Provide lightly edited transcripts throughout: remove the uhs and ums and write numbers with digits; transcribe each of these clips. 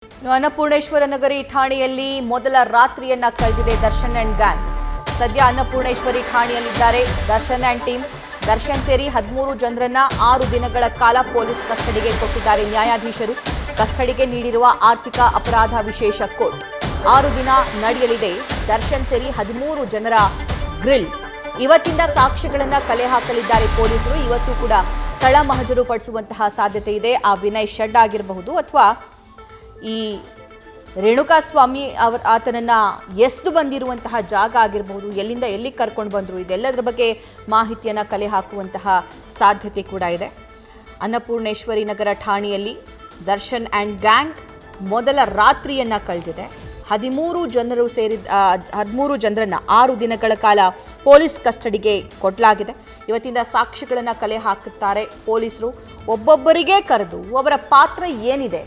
ಅನ್ನಪೂರ್ಣೇಶ್ವರ ನಗರಿ ಠಾಣೆಯಲ್ಲಿ ಮೊದಲ ರಾತ್ರಿಯನ್ನ ಕಳೆದಿದೆ ದರ್ಶನ್ ಅಂಡ್ ಗ್ಯಾಂಗ್. ಸದ್ಯ ಅನ್ನಪೂರ್ಣೇಶ್ವರಿ ಠಾಣೆಯಲ್ಲಿದ್ದಾರೆ ದರ್ಶನ್ ಅಂಡ್ ಟೀಮ್. ದರ್ಶನ್ ಸೇರಿ 13 ಜನರನ್ನ 6 ದಿನಗಳ ಕಾಲ ಪೊಲೀಸ್ ಕಸ್ಟಡಿಗೆ ಕೊಟ್ಟಿದ್ದಾರೆ ನ್ಯಾಯಾಧೀಶರು. ಕಸ್ಟಡಿಗೆ ನೀಡಿರುವ ಆರ್ಥಿಕ ಅಪರಾಧ ವಿಶೇಷ ಕೋರ್ಟ್ 6 ದಿನ ನಡೆಯಲಿದೆ ದರ್ಶನ್ ಸೇರಿ 13 ಜನರ ಗ್ರಿಲ್. ಇವತ್ತಿಂದ ಸಾಕ್ಷ್ಯಗಳನ್ನ ಕಲೆ ಹಾಕಲಿದ್ದಾರೆ ಪೊಲೀಸರು. ಇವತ್ತು ಕೂಡ ಸ್ಥಳ ಮಹಜರು ಪಡಿಸುವಂತಹ ಸಾಧ್ಯತೆ ಇದೆ. ಆ ವಿನಯ್ ಶೆಡ್ ಆಗಿರಬಹುದು ಅಥವಾ ಈ ರೇಣುಕಾಸ್ವಾಮಿ ಆತನನ್ನ ಎಸ್ದು ಬಂದಿರುವಂತಹ ಜಾಗ ಆಗಿರಬಹುದು, ಎಲ್ಲಿಂದ ಎಲ್ಲಿಗೆ ಕರ್ಕೊಂಡು ಬಂದರು, ಇದೆಲ್ಲದರ ಬಗ್ಗೆ ಮಾಹಿತಿಯನ್ನು ಕಲೆ ಹಾಕುವಂತಹ ಸಾಧ್ಯತೆ ಕೂಡ ಇದೆ. ಅನ್ನಪೂರ್ಣೇಶ್ವರಿ ನಗರ ಠಾಣೆಯಲ್ಲಿ ದರ್ಶನ್ ಆ್ಯಂಡ್ ಗ್ಯಾಂಗ್ ಮೊದಲ ರಾತ್ರಿಯನ್ನ ಕಳೆದಿದೆ. 13 ಜನರನ್ನ 6 ದಿನಗಳ ಕಾಲ ಪೊಲೀಸ್ ಕಸ್ಟಡಿಗೆ ಕೊಡಲಾಗಿದೆ. ಇವತ್ತಿಂದ ಸಾಕ್ಷಿಗಳನ್ನು ಕಲೆ ಹಾಕುತ್ತಾರೆ ಪೊಲೀಸರು. ಒಬ್ಬೊಬ್ಬರಿಗೆ ಕರೆದು ಅವರ ಪಾತ್ರ ಏನಿದೆ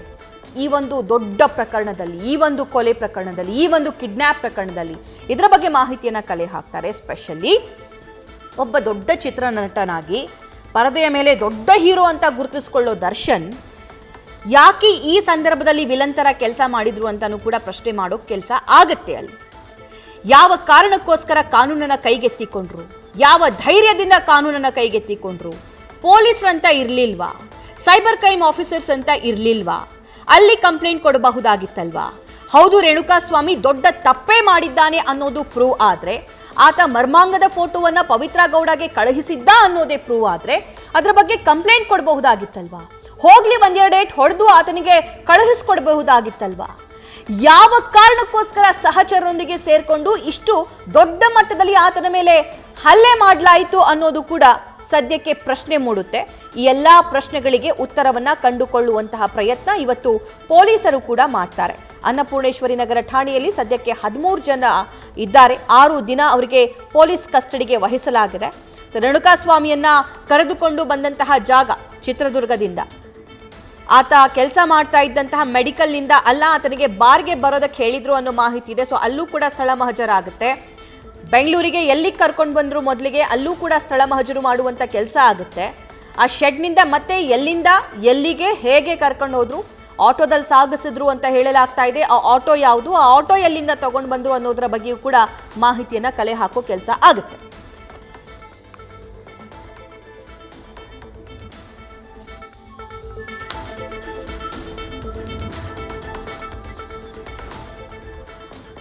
ಈ ಒಂದು ದೊಡ್ಡ ಪ್ರಕರಣದಲ್ಲಿ, ಈ ಒಂದು ಕೊಲೆ ಪ್ರಕರಣದಲ್ಲಿ, ಈ ಒಂದು ಕಿಡ್ನ್ಯಾಪ್ ಪ್ರಕರಣದಲ್ಲಿ, ಇದರ ಬಗ್ಗೆ ಮಾಹಿತಿಯನ್ನು ಕಲೆ ಹಾಕ್ತಾರೆ. ಎಸ್ಪೆಷಲಿ ಒಬ್ಬ ದೊಡ್ಡ ಚಿತ್ರನಟನಾಗಿ ಪರದೆಯ ಮೇಲೆ ದೊಡ್ಡ ಹೀರೋ ಅಂತ ಗುರುತಿಸಿಕೊಳ್ಳೋ ದರ್ಶನ್ ಯಾಕೆ ಈ ಸಂದರ್ಭದಲ್ಲಿ ವಿಲನ್ ಥರ ಕೆಲಸ ಮಾಡಿದ್ರು ಅಂತಾನೂ ಕೂಡ ಪ್ರಶ್ನೆ ಮಾಡೋ ಕೆಲಸ ಆಗತ್ತೆ. ಅಲ್ಲಿ ಯಾವ ಕಾರಣಕ್ಕೋಸ್ಕರ ಕಾನೂನನ್ನ ಕೈಗೆತ್ತಿಕೊಂಡ್ರು, ಯಾವ ಧೈರ್ಯದಿಂದ ಕಾನೂನನ್ನ ಕೈಗೆತ್ತಿಕೊಂಡ್ರು, ಪೊಲೀಸರಂತ ಇರಲಿಲ್ವಾ, ಸೈಬರ್ ಕ್ರೈಮ್ ಆಫೀಸರ್ಸ್ ಅಂತ ಇರಲಿಲ್ವಾ, ಅಲ್ಲಿ ಕಂಪ್ಲೇಂಟ್ ಕೊಡಬಹುದಾಗಿತ್ತಲ್ವಾ? ಹೌದು, ರೇಣುಕಾಸ್ವಾಮಿ ದೊಡ್ಡ ತಪ್ಪೇ ಮಾಡಿದ್ದಾನೆ ಅನ್ನೋದು ಪ್ರೂವ್ ಆದ್ರೆ, ಆತ ಮರ್ಮಾಂಗದ ಫೋಟೋವನ್ನ ಪವಿತ್ರ ಗೌಡಗೆ ಕಳುಹಿಸಿದ್ದ ಅನ್ನೋದೇ ಪ್ರೂವ್ ಆದ್ರೆ ಅದರ ಬಗ್ಗೆ ಕಂಪ್ಲೇಂಟ್ ಕೊಡಬಹುದಾಗಿತ್ತಲ್ವಾ? ಹೋಗ್ಲಿ ಒಂದೆರಡು ಏಟ್ ಹೊಡೆದು ಆತನಿಗೆ ಕಳುಹಿಸ್ಕೊಡ್ಬಹುದಾಗಿತ್ತಲ್ವಾ? ಯಾವ ಕಾರಣಕ್ಕೋಸ್ಕರ ಸಹಚರರೊಂದಿಗೆ ಸೇರ್ಕೊಂಡು ಇಷ್ಟು ದೊಡ್ಡ ಮಟ್ಟದಲ್ಲಿ ಆತನ ಮೇಲೆ ಹಲ್ಲೆ ಮಾಡಲಾಯಿತು ಅನ್ನೋದು ಕೂಡ ಸದ್ಯಕ್ಕೆ ಪ್ರಶ್ನೆ ಮೂಡುತ್ತೆ. ಈ ಎಲ್ಲ ಪ್ರಶ್ನೆಗಳಿಗೆ ಉತ್ತರವನ್ನ ಕಂಡುಕೊಳ್ಳುವಂತಹ ಪ್ರಯತ್ನ ಇವತ್ತು ಪೊಲೀಸರು ಕೂಡ ಮಾಡ್ತಾರೆ. ಅನ್ನಪೂರ್ಣೇಶ್ವರಿ ನಗರ ಠಾಣೆಯಲ್ಲಿ ಸದ್ಯಕ್ಕೆ 13 ಜನ ಇದ್ದಾರೆ. 6 ದಿನ ಅವರಿಗೆ ಪೊಲೀಸ್ ಕಸ್ಟಡಿಗೆ ವಹಿಸಲಾಗಿದೆ. ರೇಣುಕಾಸ್ವಾಮಿಯನ್ನ ಕರೆದುಕೊಂಡು ಬಂದಂತಹ ಜಾಗ ಚಿತ್ರದುರ್ಗದಿಂದ, ಆತ ಕೆಲಸ ಮಾಡ್ತಾ ಇದ್ದಂತಹ ಮೆಡಿಕಲ್ನಿಂದ ಅಲ್ಲ, ಆತನಿಗೆ ಬಾರ್ಗೆ ಬರೋದಕ್ಕೆ ಹೇಳಿದ್ರು ಅನ್ನೋ ಮಾಹಿತಿ ಇದೆ. ಸೊ ಅಲ್ಲೂ ಕೂಡ ಸ್ಥಳ ಮಹಜರಾಗುತ್ತೆ. ಬೆಂಗಳೂರಿಗೆ ಎಲ್ಲಿಗೆ ಕರ್ಕೊಂಡು ಬಂದ್ರು ಮೊದಲಿಗೆ ಅಲ್ಲೂ ಕೂಡ ಸ್ಥಳ ಮಹಜರು ಮಾಡುವಂಥ ಕೆಲಸ ಆಗುತ್ತೆ. ಆ ಶೆಡ್ನಿಂದ ಮತ್ತೆ ಎಲ್ಲಿಂದ ಎಲ್ಲಿಗೆ ಹೇಗೆ ಕರ್ಕೊಂಡು ಹೋದ್ರು, ಆಟೋದಲ್ಲಿ ಸಾಗಿಸಿದ್ರು ಅಂತ ಹೇಳಲಾಗ್ತಾ ಇದೆ. ಆ ಆಟೋ ಯಾವುದು, ಆ ಆಟೋ ಎಲ್ಲಿಂದ ತಗೊಂಡು ಬಂದ್ರು ಅನ್ನೋದರ ಬಗ್ಗೆಯೂ ಕೂಡ ಮಾಹಿತಿಯನ್ನ ಕಲೆ ಹಾಕೋ ಕೆಲಸ ಆಗುತ್ತೆ.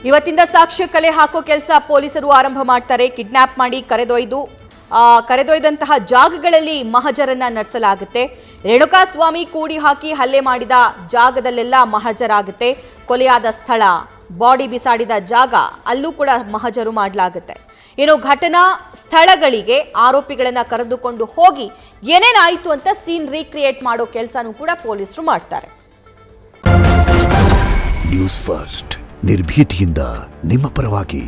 ಇವತ್ತಿಂದ ಸಾಕ್ಷ್ಯ ಕಲೆ ಹಾಕೋ ಕೆಲಸ ಪೊಲೀಸರು ಆರಂಭ ಮಾಡ್ತಾರೆ. ಕಿಡ್ನಾಪ್ ಮಾಡಿ ಕರೆದೊಯ್ದಂತಹ ಜಾಗಗಳಲ್ಲಿ ಮಹಜರನ್ನ ನಡೆಸಲಾಗುತ್ತೆ. ರೇಣುಕಾಸ್ವಾಮಿ ಕೂಡಿ ಹಾಕಿ ಹಲ್ಲೆ ಮಾಡಿದ ಜಾಗದಲ್ಲೆಲ್ಲ ಮಹಜರಾಗುತ್ತೆ. ಕೊಲೆಯಾದ ಸ್ಥಳ, ಬಾಡಿ ಬಿಸಾಡಿದ ಜಾಗ, ಅಲ್ಲೂ ಕೂಡ ಮಹಜರು ಮಾಡಲಾಗುತ್ತೆ. ಇನ್ನು ಘಟನಾ ಸ್ಥಳಗಳಿಗೆ ಆರೋಪಿಗಳನ್ನ ಕರೆದುಕೊಂಡು ಹೋಗಿ ಏನೇನಾಯಿತು ಅಂತ ಸೀನ್ ರೀಕ್ರಿಯೇಟ್ ಮಾಡೋ ಕೆಲಸನೂ ಕೂಡ ಪೊಲೀಸರು ಮಾಡ್ತಾರೆ. ನ್ಯೂಸ್ ಫಸ್ಟ್ ನಿರ್ಭೀತಿಯಿಂದ ನಿಮ್ಮ ಪರವಾಗಿ.